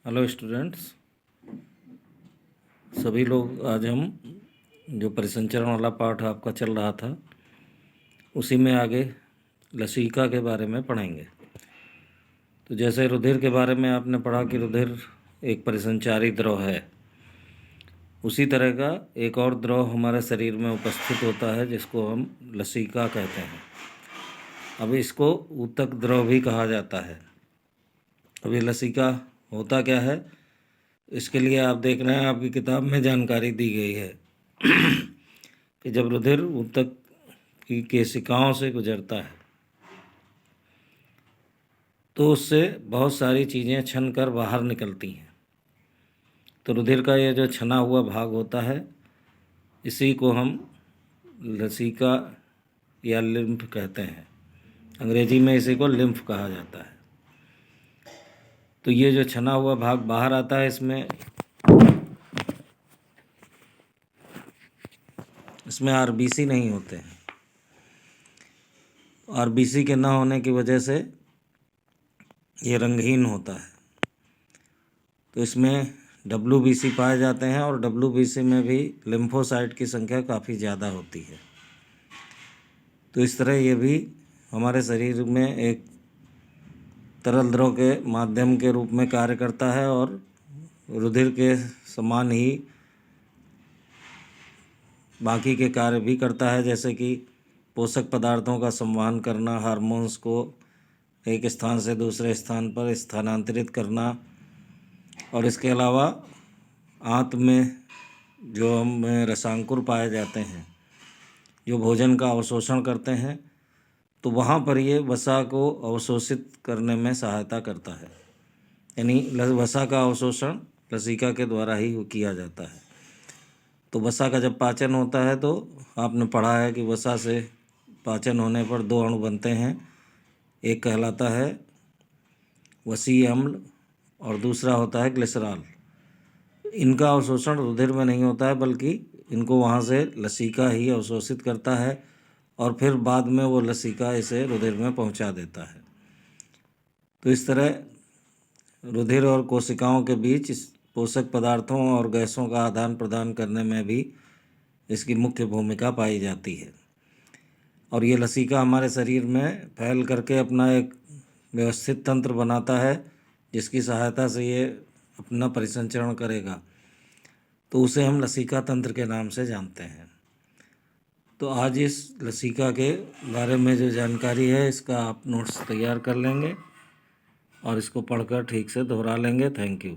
Hello students, सभी लोग आज हम जो परिसंचरण वाला पाठ आपका चल रहा था उसी में आगे लसीका के बारे में पढ़ेंगे। तो जैसे रुधिर के बारे में आपने पढ़ा कि रुधिर एक परिसंचारी द्रव है, उसी तरह का एक और द्रव हमारे शरीर में उपस्थित होता है जिसको हम लसीका कहते हैं। अब इसको ऊतक द्रव भी कहा जाता है। अब ये लसीका होता क्या है, इसके लिए आप देख रहे हैं आपकी किताब में जानकारी दी गई है कि जब रुधिर ऊतक की केशिकाओं से गुजरता है तो उससे बहुत सारी चीज़ें छन कर बाहर निकलती हैं। तो रुधिर का ये जो छना हुआ भाग होता है इसी को हम लसीका या लिम्फ कहते हैं। अंग्रेजी में इसी को लिम्फ कहा जाता है। तो ये जो छना हुआ भाग बाहर आता है, इसमें आरबीसी नहीं होते हैं। आरबीसी के ना होने की वजह से ये रंगहीन होता है। तो इसमें डब्ल्यूबीसी पाए जाते हैं और डब्ल्यूबीसी में भी लिम्फोसाइट की संख्या काफ़ी ज़्यादा होती है। तो इस तरह ये भी हमारे शरीर में एक तरल द्रव के माध्यम के रूप में कार्य करता है और रुधिर के समान ही बाकी के कार्य भी करता है, जैसे कि पोषक पदार्थों का संवहन करना, हार्मोन्स को एक स्थान से दूसरे स्थान पर स्थानांतरित करना, और इसके अलावा आंत में जो हम रसांकुर पाए जाते हैं जो भोजन का अवशोषण करते हैं, तो वहाँ पर ये वसा को अवशोषित करने में सहायता करता है। यानी वसा का अवशोषण लसीका के द्वारा ही किया जाता है। तो वसा का जब पाचन होता है तो आपने पढ़ा है कि वसा से पाचन होने पर दो अणु बनते हैं, एक कहलाता है वसीय अम्ल और दूसरा होता है ग्लिसरॉल। इनका अवशोषण रुधिर में नहीं होता है बल्कि इनको वहाँ से लसीका ही अवशोषित करता है और फिर बाद में वो लसीका इसे रुधिर में पहुँचा देता है। तो इस तरह रुधिर और कोशिकाओं के बीच इस पोषक पदार्थों और गैसों का आदान प्रदान करने में भी इसकी मुख्य भूमिका पाई जाती है। और ये लसीका हमारे शरीर में फैल करके अपना एक व्यवस्थित तंत्र बनाता है जिसकी सहायता से ये अपना परिसंचरण करेगा। तो उसे हम लसीका तंत्र के नाम से जानते हैं। तो आज इस लसीका के बारे में जो जानकारी है इसका आप नोट्स तैयार कर लेंगे और इसको पढ़कर ठीक से दोहरा लेंगे। Thank you.